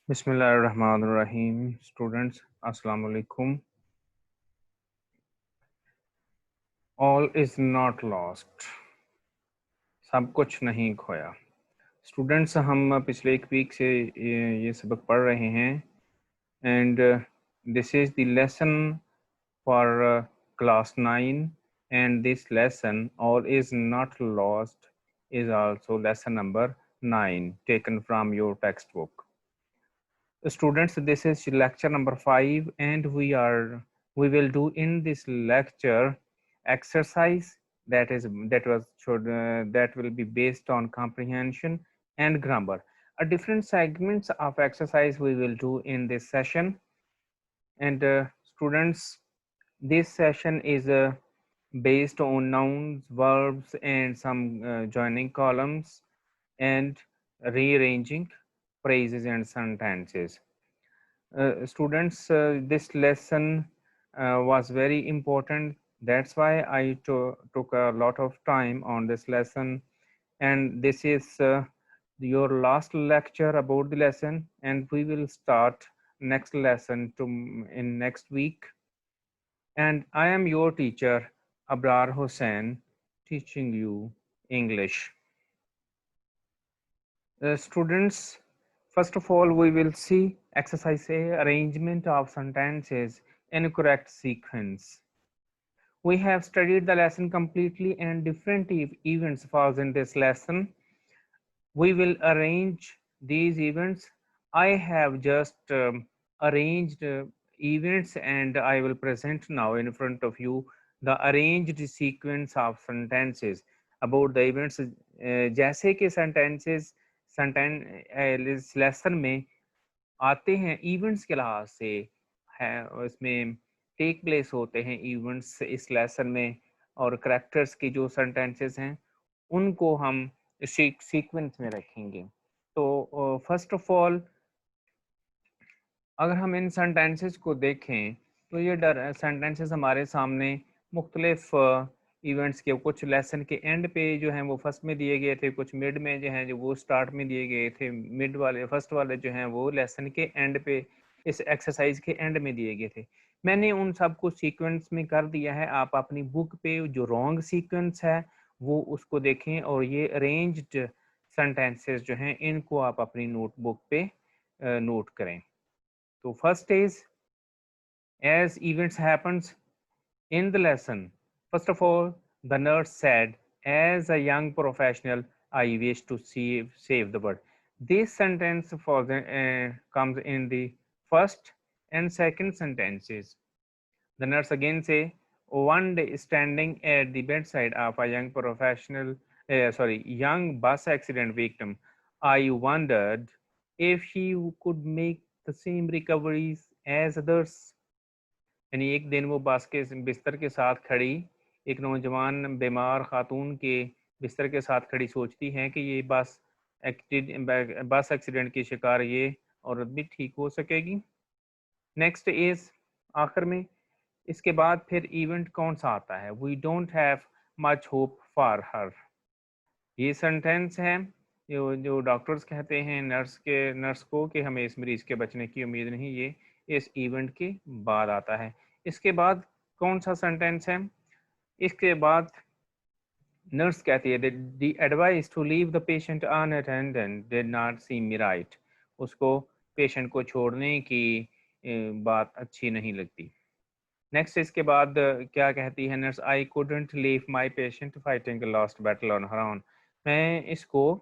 बिस्मिल्लाहिर्रहमानिर्रहीम। स्टूडेंट्स अस्सलाम वालेकुम। ऑल इज नॉट लॉस्ट, सब कुछ नहीं खोया। स्टूडेंट्स, हम पिछले एक वीक से ये सबक पढ़ रहे हैं and this is the lesson for class 9 and this lesson all is not lost is also lesson number 9 taken from your textbook. Students, this is lecture number 5 and we will do in this lecture exercise that will be based on comprehension and grammar. A different segments of exercise we will do in this session. And students, this session is based on nouns, verbs and some joining columns and rearranging phrases and sentences. Students, this lesson was very important. That's why I took a lot of time on this lesson, and this is your last lecture about the lesson, and we will start next lesson in next week. And I am your teacher, Abrar Hussain, teaching you English. Students, first of all, we will see exercise A, arrangement of sentences in correct sequence. We have studied the lesson completely and different events falls in this lesson. We will arrange these events. I have just arranged events and I will present now in front of you the arranged sequence of sentences about the events. जैसे कि sentences इस lesson में आते हैं events के लिहाज से है, इसमें टेक प्लेस होते हैं इवेंट्स इस लेसन में, और करेक्टर्स की जो सेंटेंसेस हैं उनको हम सीक्वेंस में रखेंगे। तो फर्स्ट ऑफ ऑल, अगर हम इन सेंटेंसेस को देखें तो ये सेंटेंसेस हमारे सामने मुख्तलिफ इवेंट्स के, कुछ लेसन के एंड पे जो हैं वो फर्स्ट में दिए गए थे, कुछ मिड में जो हैं जो वो स्टार्ट में दिए गए थे, मिड वाले फर्स्ट वाले जो हैं वो लेसन के एंड पे इस एक्सरसाइज के एंड में दिए गए थे। मैंने उन सब को सीक्वेंस में कर दिया है। आप अपनी बुक पे जो रॉन्ग सीक्वेंस है वो उसको देखें, और ये अरेंज्ड सेंटेंसेस जो हैं इनको आप अपनी नोटबुक पे नोट करें। So first is, as events happens in the lesson, first of all, the nurse said, as a young professional, I wish to save the world. This sentence comes in the first and second sentences. The nurse again say, one day standing at the bedside of a young bus accident victim, I wondered if he could make the same recoveries as others. यानी एक दिन वो बस के बिस्तर के साथ खड़ी, एक नौजवान बीमार खातून के बिस्तर के साथ खड़ी सोचती हैं कि ये बस एक्सीडेंट की शिकार ये औरत भी ठीक हो सकेगी। नेक्स्ट इज, आखिर में इसके बाद फिर इवेंट कौन सा आता है, we don't have much hope for her. ये सेंटेंस है जो डॉक्टर्स कहते हैं नर्स को कि हमें इस मरीज के बचने की उम्मीद नहीं, ये इस इवेंट के बाद आता है। इसके बाद कौन सा सेंटेंस है, इसके बाद नर्स कहती है the advice to leave the patient unattended did not seem me right. उसको पेशेंट को छोड़ने की बात अच्छी नहीं लगती। नेक्स्ट इसके बाद क्या कहती है nurse, I couldn't leave my patient fighting last battle on her own. मैं इसको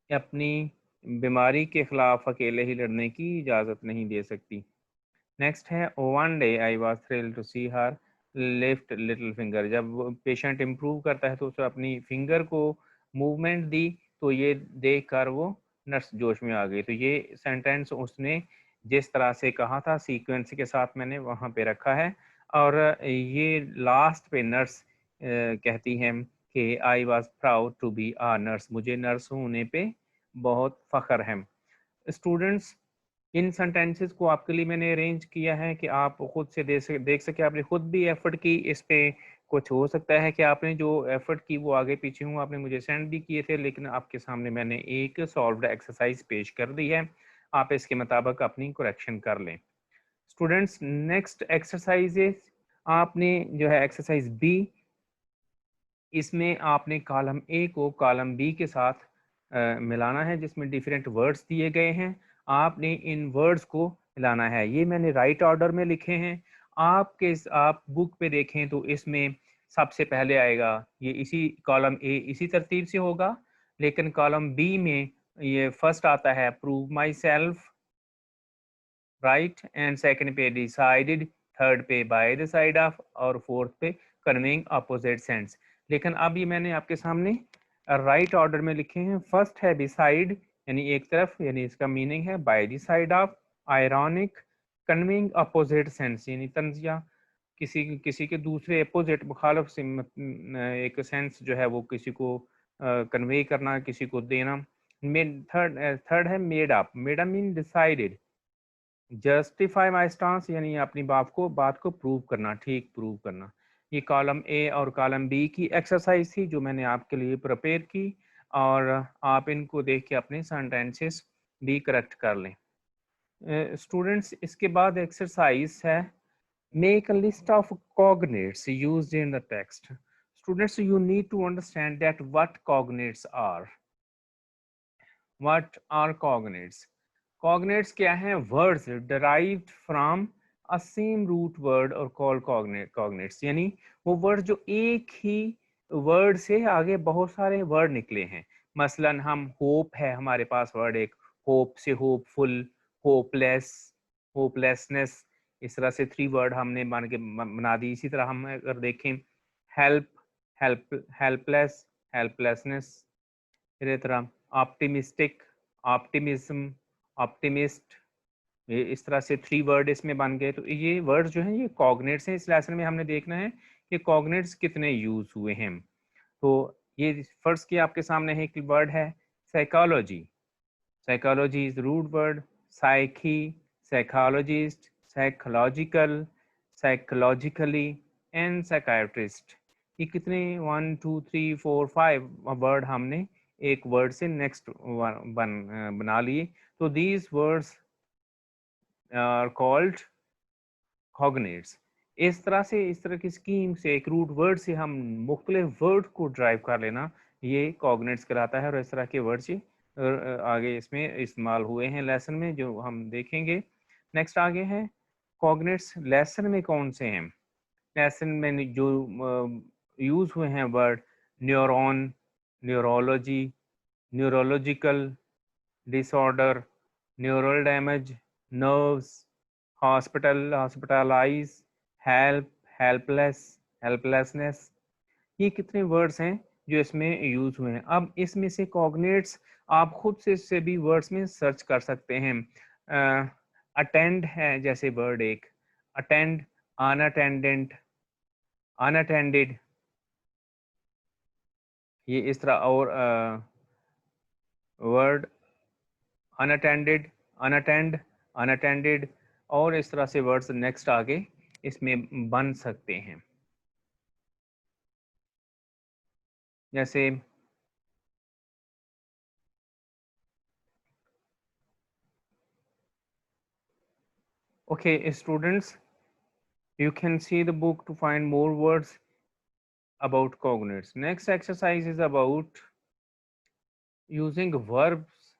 अपनी बीमारी के खिलाफ अकेले ही लड़ने की इजाज़त नहीं दे सकती। नेक्स्ट है, one day I was thrilled to see her lift little finger. जब पेशेंट इम्प्रूव करता है तो उसे अपनी फिंगर को मूवमेंट दी, तो ये देख कर वो नर्स जोश में आ गई। तो ये सेंटेंस उसने जिस तरह से कहा था सीक्वेंस के साथ मैंने वहाँ पे रखा है। और ये लास्ट पे नर्स कहती है कि I was proud to be a nurse, मुझे नर्स होने पे बहुत फ़ख्र है। स्टूडेंट्स, इन सेंटेंसेस को आपके लिए मैंने अरेंज किया है कि आप खुद से देख सके, आपने खुद भी एफर्ट की इस पे। कुछ हो सकता है कि आपने जो एफर्ट की वो आगे पीछे हूँ, आपने मुझे सेंड भी किए थे, लेकिन आपके सामने मैंने एक सॉल्व्ड एक्सरसाइज पेश कर दी है। आप इसके मुताबिक अपनी करेक्शन कर लें। स्टूडेंट्स, नेक्स्ट एक्सरसाइजेस आपने जो है एक्सरसाइज बी, इसमें आपने कॉलम ए को कॉलम बी के साथ मिलाना है, जिसमें डिफरेंट वर्ड्स दिए गए हैं। आपने इन वर्ड्स को मिलाना है। ये मैंने राइट ऑर्डर में लिखे हैं। आप बुक पे देखें तो इसमें सबसे पहले आएगा ये, इसी कॉलम ए इसी तरतीब से होगा, लेकिन कॉलम बी में ये फर्स्ट आता है prove my self, right, and second पे डिसाइडेड, थर्ड पे बाय द साइड ऑफ, और फोर्थ पे कन्वेइंग अपोजिट सेंस। लेकिन अब ये मैंने आपके सामने राइट ऑर्डर में लिखे हैं। फर्स्ट है बिसाइड, यानी एक तरफ, यानी इसका मीनिंग है by the side of. Ironic, conveying opposite sense, यानी तंजिया, किसी के दूसरे अपोजिट मुखालिफ से एक सेंस जो है वो किसी को कन्वे करना, किसी को देना। थर्ड है made up, made up mean decided. Justify my stance, यानी अपनी बात को प्रूव करना, ठीक प्रूव करना। ये कॉलम ए और कॉलम बी की एक्सरसाइज थी जो मैंने आपके लिए प्रिपेयर की, और आप इनको देख के अपने सेंटेंसेस भी करेक्ट कर लें। स्टूडेंट्स, इसके बाद एक्सरसाइज है make a list of cognates used in the text. Students, you need to understand that what cognates are. What are cognates? Cognates क्या हैं? Words derived from a same root word or called cognates, यानी वो word जो एक ही word से आगे बहुत सारे वर्ड निकले हैं। मसलन हम होप है, हमारे पास वर्ड एक, होप से होपफुल, होपलेस, होपलेसनेस, इस तरह से 3 वर्ड हमने बना दी। इसी तरह हम अगर देखें हेल्प, हेल्पलेस, हेल्पलेसनेस, इसी तरह ऑप्टिमिस्टिक, ऑप्टिमिज्म, ऑप्टिमिस्ट, ये इस तरह से 3 वर्ड इसमें बन गए। तो ये वर्ड जो हैं ये कॉग्नेट्स हैं। इस लेसन में हमने देखना है कि कॉग्नेट्स कितने यूज हुए हैं। तो ये फर्स्ट की आपके सामने है, एक वर्ड है psychology. Psychology is root word, psyche, psychologist, psychological, psychologically, and psychiatrist. ये कितने 1 2 3 4 5 वर्ड हमने एक वर्ड से नेक्स्ट बना लिए। तो दीज वर्ड्स आर कॉल्ड कॉग्नेट्स। इस तरह की स्कीम से, एक रूट वर्ड से हम मुख्तलिफ वर्ड को ड्राइव कर लेना, ये कॉग्नेट्स कहलाता है। और इस तरह के वर्ड्स ये आगे इसमें इस्तेमाल हुए हैं लेसन में, जो हम देखेंगे। नेक्स्ट आगे है कॉग्नेट्स लेसन में कौन से हैं। लेसन में जो यूज हुए हैं word neuron, neurology, neurological disorder, neural damage, nerves, hospital, hospitalize, help, helpless, helplessness. ये कितने वर्ड्स हैं जो इसमें यूज हुए हैं। अब इसमें से कॉग्नेट्स आप खुद से भी वर्ड्स में सर्च कर सकते हैं। अटेंड है जैसे वर्ड एक, अटेंड, अनअटेंडेंट, अनअटेंडेड, ये इस तरह। और वर्ड अनअटेंडेड, अनअटेंड, अनअटेंडेड, और इस तरह से वर्ड्स नेक्स्ट आगे इसमें बन सकते हैं। जैसे okay students, you can see the book to find more words about cognates. Next exercise is about using verbs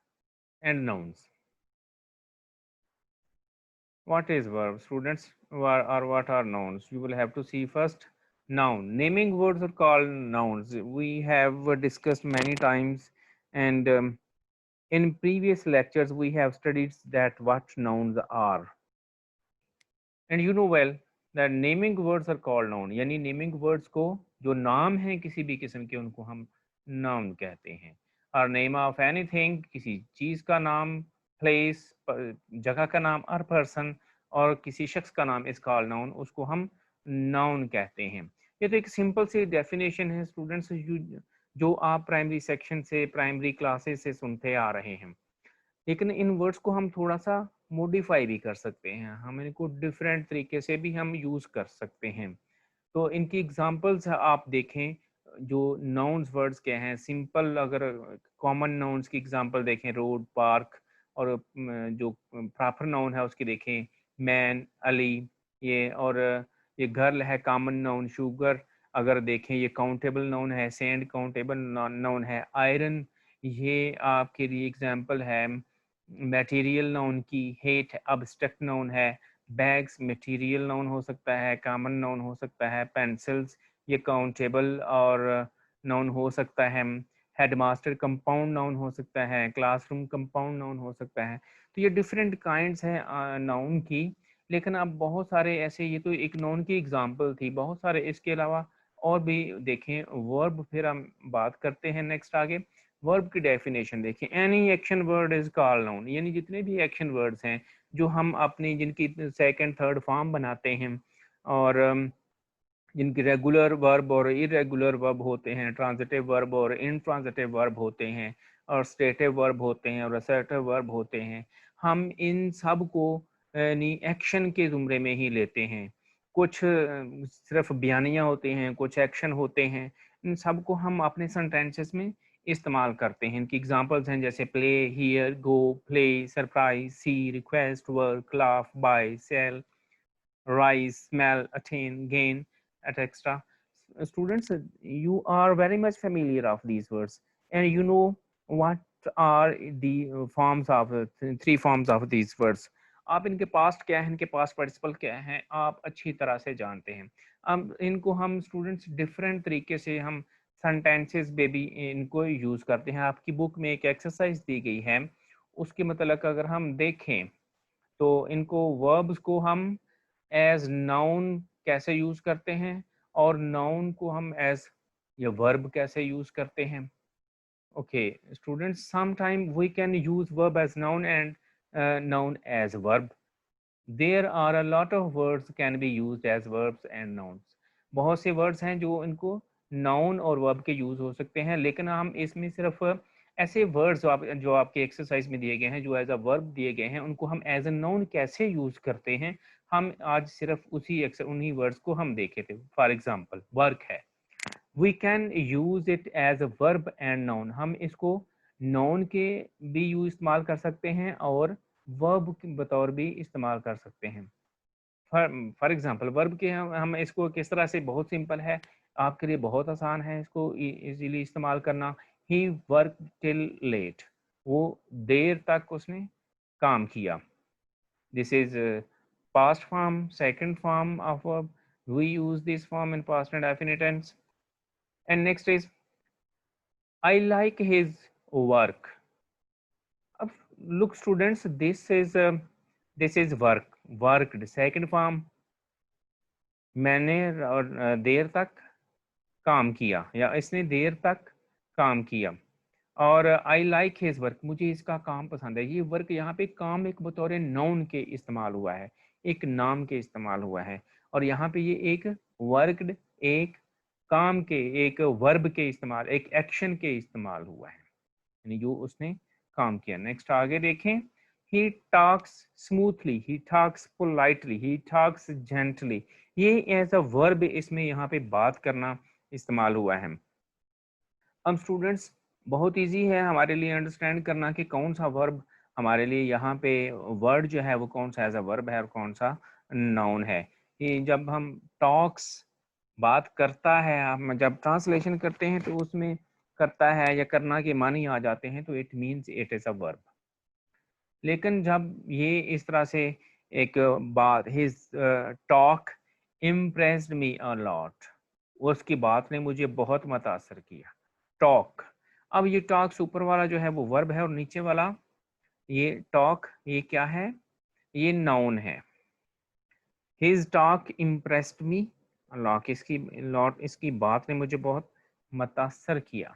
and nouns. What is verb, students, or what are nouns? You will have to see first noun. Naming words are called nouns. We have discussed many times, and in previous lectures we have studied that what nouns are. And you know well that naming words are called noun, यानी naming words को जो नाम है किसी भी किस्म के उनको हम noun कहते हैं। और name of anything, किसी चीज़ का नाम, place, जगह का नाम, और person, और किसी शख्स का नाम is called noun, उसको हम noun कहते हैं। ये तो एक सिंपल सी डेफिनेशन है स्टूडेंट्स, जो आप प्राइमरी सेक्शन से, प्राइमरी क्लासेस से सुनते आ रहे हैं। लेकिन इन वर्ड्स को हम थोड़ा सा मॉडिफाई भी कर सकते हैं, हम इनको डिफरेंट तरीके से भी हम यूज़ कर सकते हैं। तो इनकी एग्जांपल्स आप देखें, जो नाउन्स वर्ड्स क्या हैं। सिंपल अगर कॉमन नाउन्स की एग्जांपल देखें, रोड, पार्क और जो प्रॉपर नाउन है उसकी देखें, मैन, अली, ये, और ये गर्ल है कॉमन नाउन, शुगर अगर देखें ये काउंटेबल नाउन है, सेंड काउंटेबल नाउन है, आयरन ये आपके लिए एग्जांपल है मटेरियल नाउन की, हेट अब्स्ट्रैक्ट नाउन है, बैग्स मटेरियल नाउन हो सकता है, कॉमन नाउन हो सकता है, पेंसिल्स ये काउंटेबल और नाउन हो सकता है, हेडमास्टर कंपाउंड नाउन हो सकता है, क्लासरूम कंपाउंड नाउन हो सकता है। तो ये डिफरेंट काइंड्स हैं नाउन की। लेकिन अब बहुत सारे ऐसे, ये तो एक नाउन की एग्जांपल थी, बहुत सारे इसके अलावा और भी देखें वर्ब, फिर हम बात करते हैं नेक्स्ट आगे। वर्ब की डेफिनेशन देखें, any action word is called noun, यानी जितने भी एक्शन वर्ड्स हैं जो हम अपनी जिनकी सेकंड थर्ड फॉर्म बनाते हैं और जिनकी रेगुलर वर्ब और इरेगुलर वर्ब होते हैं, ट्रांजिटिव वर्ब और इनट्रांजिटिव वर्ब होते हैं, और स्टेटिव वर्ब होते हैं और असर्टिव वर्ब होते हैं, हम इन सब को यानी एक्शन के ज़ुमरे में ही लेते हैं। कुछ सिर्फ बयानियाँ होते हैं, कुछ एक्शन होते हैं, इन सब को हम अपने सेंटेंसेस में इस्तेमाल करते हैं। इनकी एग्जांपल्स हैं जैसे play, here, go, play, surprise, see, request, work, laugh, buy, sell, rise, smell, attain, gain, etc. Students, you are very much familiar of these words, and you know what are the forms of three forms of these words. आप इनके past क्या है, इनके past participle क्या है, आप अच्छी तरह से जानते हैं। अब इनको हम स्टूडेंट्स डिफरेंट तरीके से हम सेंटेंसेस में भी इनको यूज़ करते हैं। आपकी बुक में एक एक्सरसाइज दी गई है, उसके मतलब अगर हम देखें तो इनको वर्ब्स को हम एज नाउन कैसे यूज करते हैं और नाउन को हम एज ये वर्ब कैसे यूज करते हैं। Okay students, sometime we can use verb as noun and noun as verb. There are a lot of words can be used as verbs and nouns. बहुत से वर्ड्स हैं जो इनको नाउन और वर्ब के यूज हो सकते हैं, लेकिन हम इसमें सिर्फ ऐसे वर्ड्स जो आपके एक्सरसाइज में दिए गए हैं, जो एज अ वर्ब दिए गए हैं, उनको हम एज अ नाउन कैसे यूज करते हैं, हम आज सिर्फ उन्हीं वर्ड्स को हम देखे थे। फॉर एग्जाम्पल वर्क है, we can use it as a verb and noun, हम इसको नाउन के भी यूज इस्तेमाल कर सकते हैं और वर्ब के बतौर भी इस्तेमाल कर सकते हैं। फॉर एग्जाम्पल वर्ब के हम इसको किस तरह से, बहुत सिंपल है, आपके लिए बहुत आसान है इसको इजीली इस्तेमाल करना। ही वर्क टिल लेट, वो देर तक उसने काम किया। This is past form, second form of verb. We use this form in past and definite tense. And next is I like his work. अब look students, this is work, worked second form, मैंने और देर तक काम किया या इसने देर तक काम किया। और आई लाइक हिज वर्क, मुझे इसका काम पसंद है। ये वर्क यहाँ पे काम एक बतौर नाउन के इस्तेमाल हुआ है, एक नाम के इस्तेमाल हुआ है, और यहाँ पे ये एक वर्कड, एक काम के, एक वर्ब के इस्तेमाल, एक एक्शन के इस्तेमाल हुआ है, यानी जो उसने काम किया। नेक्स्ट आगे देखें, he talks smoothly, he talks politely, he talks gently, ये एज अ वर्ब इसमें यहाँ पे बात करना इस्तेमाल हुआ है। अब स्टूडेंट्स बहुत इजी है हमारे लिए अंडरस्टैंड करना कि कौन सा वर्ब हमारे लिए यहाँ पे वर्ड जो है वो कौन सा एज अ वर्ब है और कौन सा नाउन है। कि जब हम टॉक्स बात करता है, हम जब ट्रांसलेशन करते हैं तो उसमें करता है या करना के मानी आ जाते हैं, तो it means it is a verb. लेकिन जब ये इस तरह से एक बात, his talk impressed me a lot, उसकी बात ने मुझे बहुत मुतासर किया। टॉक, अब ये टॉक ऊपर वाला जो है वो वर्ब है और नीचे वाला ये टॉक ये क्या है, ये नाउन है। His talk impressed me lot, इसकी बात ने मुझे बहुत मुतासर किया।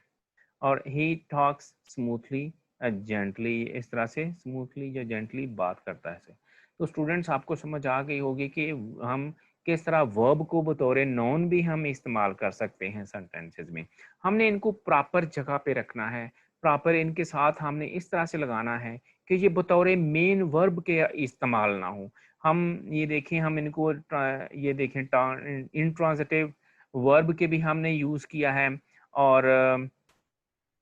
और ही टॉक्स स्मूथली जेंटली, इस तरह से स्मूथली या जेंटली बात करता है। तो स्टूडेंट्स आपको समझ आ गई होगी कि हम किस तरह वर्ब को बतौर नॉन भी हम इस्तेमाल कर सकते हैं सेंटेंसेस में। हमने इनको प्रॉपर जगह पे रखना है, प्रॉपर इनके साथ हमने इस तरह से लगाना है कि ये बतौर मेन वर्ब के इस्तेमाल ना हो। हम ये देखें, हम इनको ये देखें इंट्रांजिटिव वर्ब के भी हमने यूज़ किया है, और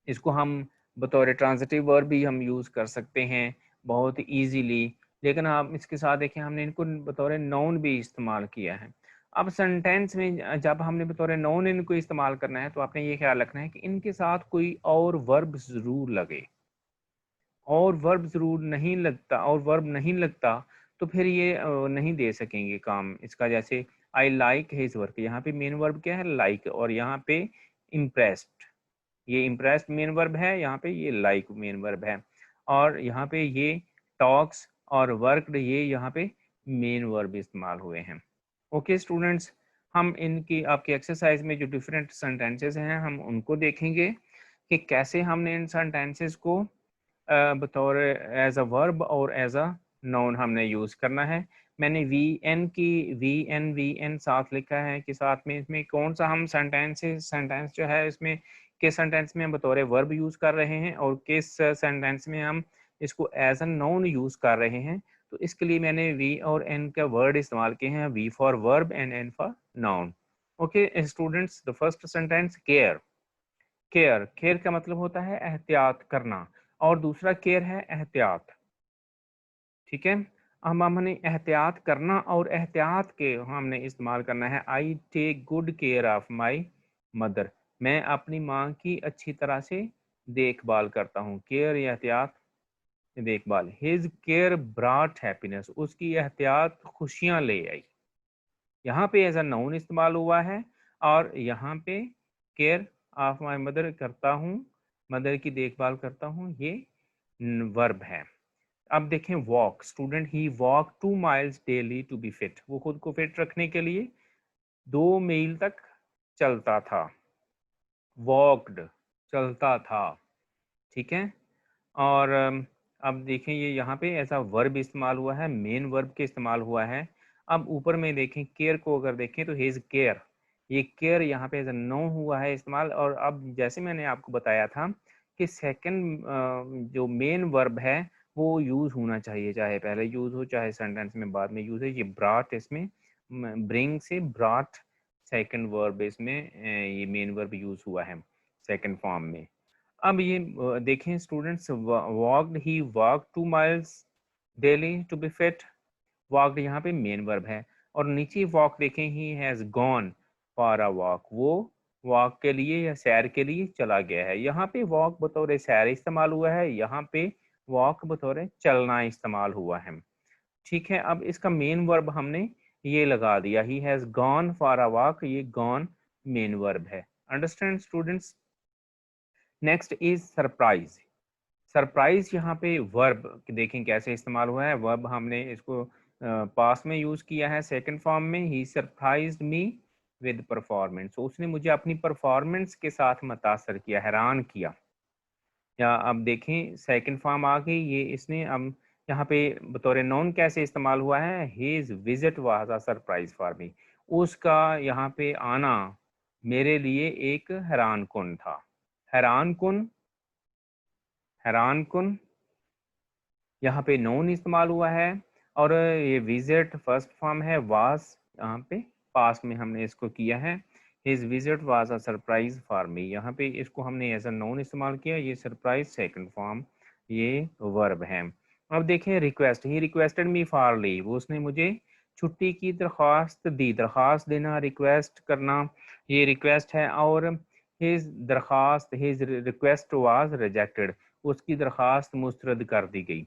इसको हम बतौर ट्रांजिटिव वर्ब भी हम यूज़ कर सकते हैं, बहुत इजीली। लेकिन आप इसके साथ देखें हमने इनको बतौर नाउन भी इस्तेमाल किया है। अब सेंटेंस में जब हमने बतौर नाउन इनको इस्तेमाल करना है तो आपने ये ख्याल रखना है कि इनके साथ कोई और वर्ब ज़रूर लगे, और वर्ब ज़रूर नहीं लगता, और वर्ब नहीं लगता तो फिर ये नहीं दे सकेंगे काम इसका। जैसे आई लाइक हिज वर्क, यहाँ पे मेन वर्ब क्या है? लाइक, और यहाँ पे इम्प्रेस्ड, ये इम्प्रेस्ड मेन वर्ब है, यहाँ पे ये लाइक मेन वर्ब है, और यहाँ पे ये टॉक्स और वर्कड ये यहाँ पे मेन वर्ब इस्तेमाल हुए हैं। ओके स्टूडेंट्स, हम इनकी आपकी एक्सरसाइज में जो डिफरेंट सेंटेंसेस हैं हम उनको देखेंगे कि कैसे हमने इन सेंटेंसेस को बतौर एज अ वर्ब और एज अ नाउन हमने यूज़ करना है। मैंने वी एन साथ लिखा है कि साथ में इसमें कौन सा हम सेंटेंस जो है इसमें किस सेंटेंस में हम बतौर वर्ब यूज़ कर रहे हैं और किस सेंटेंस में हम इसको एज अ नाउन यूज़ कर रहे हैं। तो इसके लिए मैंने वी और एन का वर्ड इस्तेमाल किए हैं, V for verb and N for noun. Okay students, the first sentence care. Care, care का मतलब होता है एहतियात करना, और दूसरा केयर है एहतियात। ठीक है, अब हमने एहतियात करना और एहतियात के हमने इस्तेमाल करना है। I take good care of my mother, मैं अपनी माँ की अच्छी तरह से देखभाल करता हूँ। केयर या एहतियात, देखभाल। हिज केयर ब्राट हैप्पीनेस, उसकी एहतियात खुशियाँ ले आई। यहाँ पे एज अ नाउन इस्तेमाल हुआ है, और यहाँ पे केयर ऑफ माई मदर करता हूँ, मदर की देखभाल करता हूँ, ये वर्ब है। अब देखें walk. Student he walk 2 miles daily to be fit, वो खुद को फिट रखने के लिए 2 मील तक चलता था। वॉकड, चलता था। ठीक है, और अब देखें ये यहाँ पे ऐसा वर्ब इस्तेमाल हुआ है, मेन वर्ब के इस्तेमाल हुआ है। अब ऊपर में देखें केयर को, अगर देखें तो हिज केयर, ये केयर यहाँ पे एज अ नो हुआ है इस्तेमाल। और अब जैसे मैंने आपको बताया था कि सेकंड जो मेन वर्ब है वो यूज़ होना चाहिए, चाहे पहले यूज़ हो चाहे सेंटेंस में बाद में यूज़ हो। ये ब्राट इसमें ब्रिंग से ब्राट सेकंड वर्ब इसमें ये मेन वर्ब यूज़ हुआ है सेकंड फॉर्म में। अब ये देखें students, walked he walk 2 miles daily to be fit, walked यहाँ पे मेन वर्ब है। और नीचे वॉक देखें, he has gone for a walk, वो वॉक के लिए या सैर के लिए चला गया है। यहाँ पे वॉक बतौर सैर इस्तेमाल हुआ है, यहाँ पे वॉक बतौर चलना इस्तेमाल हुआ है। ठीक है, अब इसका मेन वर्ब हमने ये लगा दिया, ही has gone for a walk, ये गॉन मेन वर्ब है। Understand students? Next is surprise. Surprise यहाँ पे वर्ब देखें कैसे इस्तेमाल हुआ है। वर्ब हमने इसको पास में यूज किया है सेकंड फॉर्म में, ही सरप्राइज्ड मी विद परफॉर्मेंस, उसने मुझे अपनी परफॉर्मेंस के साथ मुतासर किया, हैरान किया। या अब देखें सेकंड फॉर्म आ गई, ये इसने अब यहाँ पे बतौर नॉन कैसे इस्तेमाल हुआ है, his visit was a surprise for me, उसका यहाँ पे आना मेरे लिए एक हैरान कुन था। हैरान कुन, हैरान कुन, यहाँ पे नोन इस्तेमाल हुआ है। और ये विजिट फर्स्ट फॉर्म है, वाज यहाँ पे पास में हमने इसको किया है। His visit was a surprise for me, यहाँ पे इसको हमने एज अ नोन इस्तेमाल किया। ये सरप्राइज सेकंड फॉर्म ये वर्ब है। अब देखें request, he requested me for leave, उसने मुझे छुट्टी की दरख्वास्त दी। दरख्वास्त देना, रिक्वेस्ट करना, ये रिक्वेस्ट है। और हिज दरख्वास्त, हिज रिक्वेस्ट वाज रिजेक्टेड, उसकी दरख्वास्त मुस्तरद कर दी गई।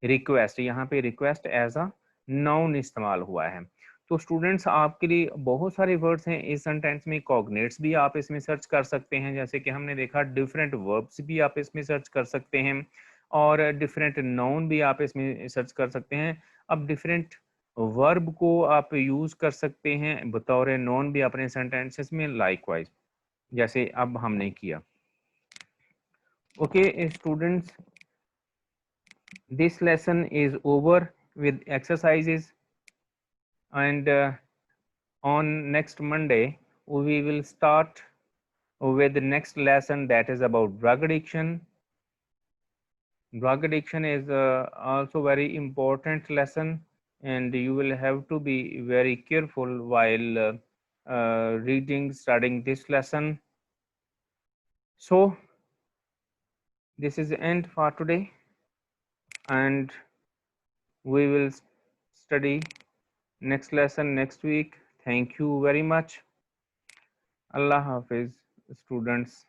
रिक्वेस्ट, यहाँ पे रिक्वेस्ट एज अ नाउन इस्तेमाल हुआ है। तो स्टूडेंट्स आपके लिए बहुत सारे वर्ड्स हैं इस सेंटेंस में। कॉग्नेट्स भी आप इसमें सर्च कर सकते हैं, जैसे कि हमने देखा डिफरेंट वर्ब्स भी आप इसमें सर्च कर सकते हैं, और डिफरेंट नाउन भी आप इसमें सर्च कर सकते हैं। अब डिफरेंट वर्ब को आप यूज़ कर सकते हैं बतौर नाउन भी अपने सेंटेंसेस में, लाइकवाइज जैसे अब हमने किया। Okay students, this lesson is over with exercises, and on next Monday we will start with the next lesson, that is about drug addiction. Drug addiction is also very important lesson, and you will have to be very careful while reading, studying this lesson. So this is the end for today. and we will study next lesson next week. Thank you very much. Allah Hafiz, students.